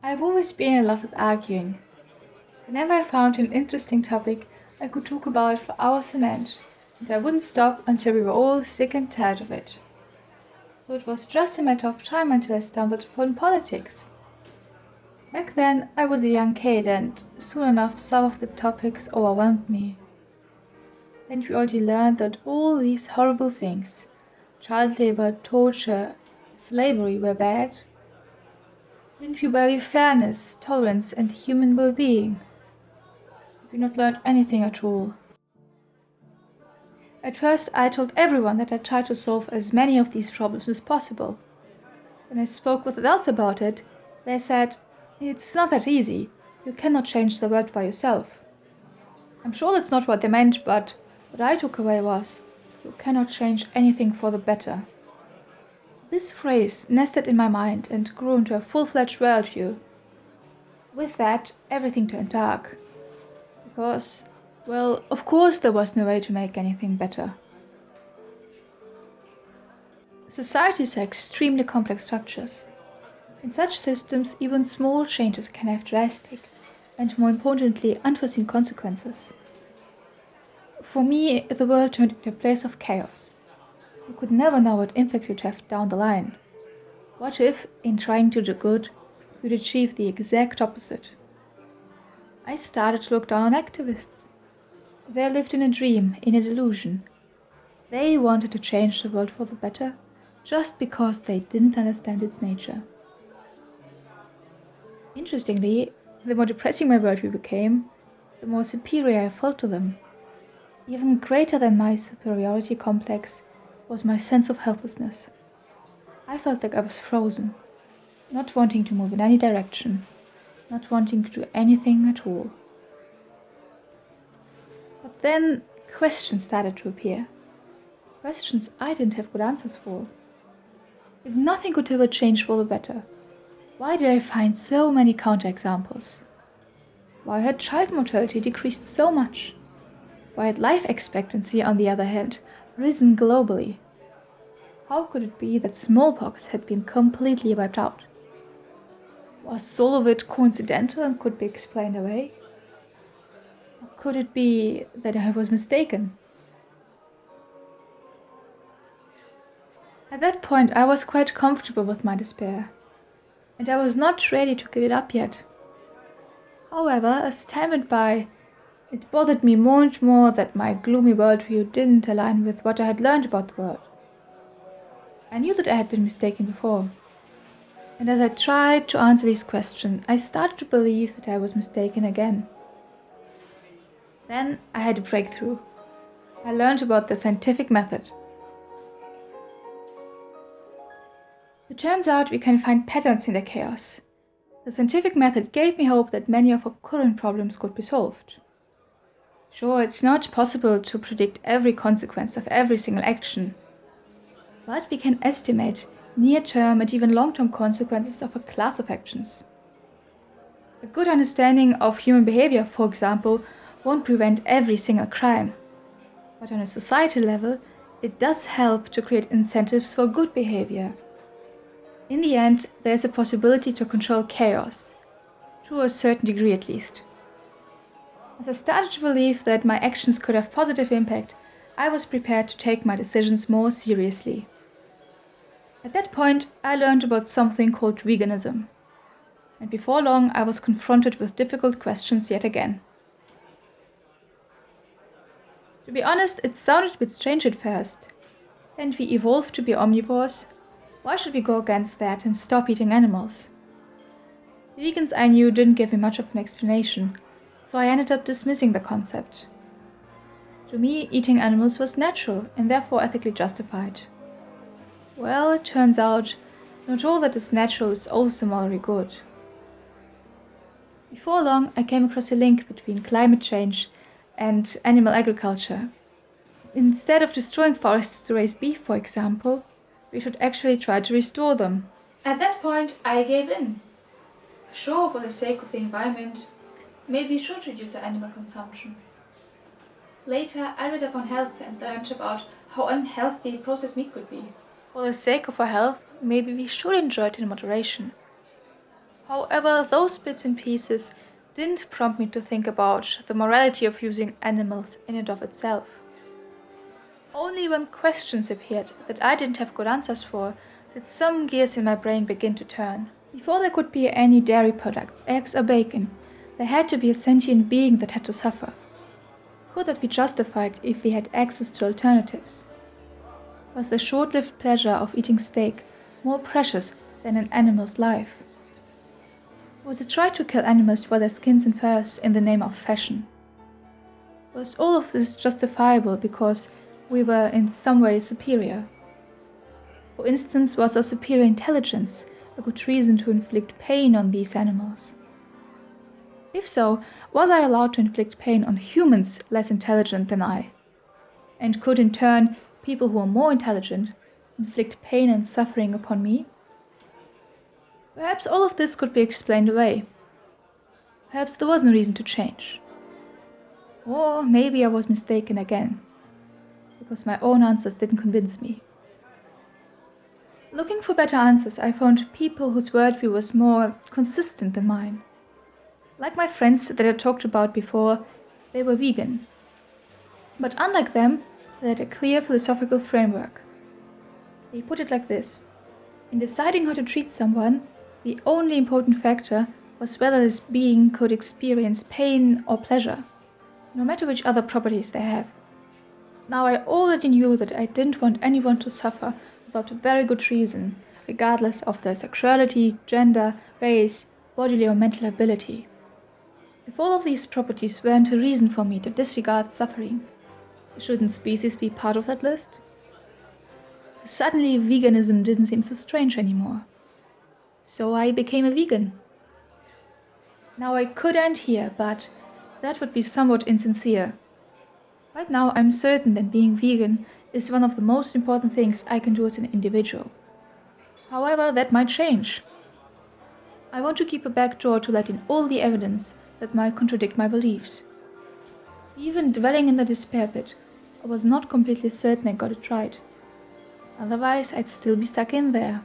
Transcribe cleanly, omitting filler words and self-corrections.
I've always been in love with arguing. Whenever I found an interesting topic, I could talk about it for hours on end, and I wouldn't stop until we were all sick and tired of it. So it was just a matter of time until I stumbled upon politics. Back then, I was a young kid, and soon enough some of the topics overwhelmed me. And we already learned that all these horrible things, child labor, torture, slavery, were bad. Didn't we value fairness, tolerance, and human well-being? Did we not learn anything at all? At first, I told everyone that I tried to solve as many of these problems as possible. When I spoke with adults about it, they said, "It's not that easy. You cannot change the world by yourself." I'm sure that's not what they meant, but what I took away was, you cannot change anything for the better. This phrase nested in my mind and grew into a full-fledged worldview. With that, everything turned dark. Because, well, of course there was no way to make anything better. Societies are extremely complex structures. In such systems, even small changes can have drastic and, more importantly, unforeseen consequences. For me, the world turned into a place of chaos. You could never know what impact you'd have down the line. What if, in trying to do good, you'd achieve the exact opposite? I started to look down on activists. They lived in a dream, in a delusion. They wanted to change the world for the better, just because they didn't understand its nature. Interestingly, the more depressing my worldview became, the more superior I felt to them. Even greater than my superiority complex was my sense of helplessness. I felt like I was frozen, not wanting to move in any direction, not wanting to do anything at all. But then questions started to appear. Questions I didn't have good answers for. If nothing could ever change for the better, why did I find so many counterexamples? Why had child mortality decreased so much? Why had life expectancy, on the other hand, risen globally? How could it be that smallpox had been completely wiped out? Was all of it coincidental and could be explained away? Or could it be that I was mistaken? At that point, I was quite comfortable with my despair, and I was not ready to give it up yet. However, as time went by, it bothered me more and more that my gloomy worldview didn't align with what I had learned about the world. I knew that I had been mistaken before, and as I tried to answer these questions, I started to believe that I was mistaken again. Then I had a breakthrough. I learned about the scientific method. It turns out we can find patterns in the chaos. The scientific method gave me hope that many of our current problems could be solved. Sure, it's not possible to predict every consequence of every single action, but we can estimate near-term and even long-term consequences of a class of actions. A good understanding of human behavior, for example, won't prevent every single crime, but on a societal level, it does help to create incentives for good behavior. In the end, there is a possibility to control chaos, to a certain degree at least. As I started to believe that my actions could have positive impact, I was prepared to take my decisions more seriously. At that point, I learned about something called veganism, and before long I was confronted with difficult questions yet again. To be honest, it sounded a bit strange at first. And we evolved to be omnivores. Why should we go against that and stop eating animals? The vegans I knew didn't give me much of an explanation, so I ended up dismissing the concept. To me, eating animals was natural and therefore ethically justified. Well, it turns out, not all that is natural is also morally good. Before long, I came across a link between climate change and animal agriculture. Instead of destroying forests to raise beef, for example, we should actually try to restore them. At that point, I gave in. Sure, for the sake of the environment, maybe we should reduce our animal consumption. Later, I read up on health and learned about how unhealthy processed meat could be. For the sake of our health, maybe we should enjoy it in moderation. However, those bits and pieces didn't prompt me to think about the morality of using animals in and of itself. Only when questions appeared that I didn't have good answers for did some gears in my brain begin to turn. Before there could be any dairy products, eggs or bacon, there had to be a sentient being that had to suffer. Could that be justified if we had access to alternatives? Was the short-lived pleasure of eating steak more precious than an animal's life? Was it right to kill animals for their skins and furs in the name of fashion? Was all of this justifiable because we were in some way superior? For instance, was our superior intelligence a good reason to inflict pain on these animals? If so, was I allowed to inflict pain on humans less intelligent than I? And could in turn people who are more intelligent inflict pain and suffering upon me? Perhaps all of this could be explained away. Perhaps there was no reason to change. Or maybe I was mistaken again, because my own answers didn't convince me. Looking for better answers, I found people whose worldview was more consistent than mine. Like my friends that I talked about before, they were vegan. But unlike them, they had a clear philosophical framework. They put it like this: in deciding how to treat someone, the only important factor was whether this being could experience pain or pleasure, no matter which other properties they have. Now I already knew that I didn't want anyone to suffer without a very good reason, regardless of their sexuality, gender, race, bodily or mental ability. If all of these properties weren't a reason for me to disregard suffering, shouldn't species be part of that list? Suddenly, veganism didn't seem so strange anymore. So I became a vegan. Now I could end here, but that would be somewhat insincere. Right now, I'm certain that being vegan is one of the most important things I can do as an individual. However, that might change. I want to keep a back door to let in all the evidence that might contradict my beliefs. Even dwelling in the despair pit, I was not completely certain I got it right. Otherwise, I'd still be stuck in there.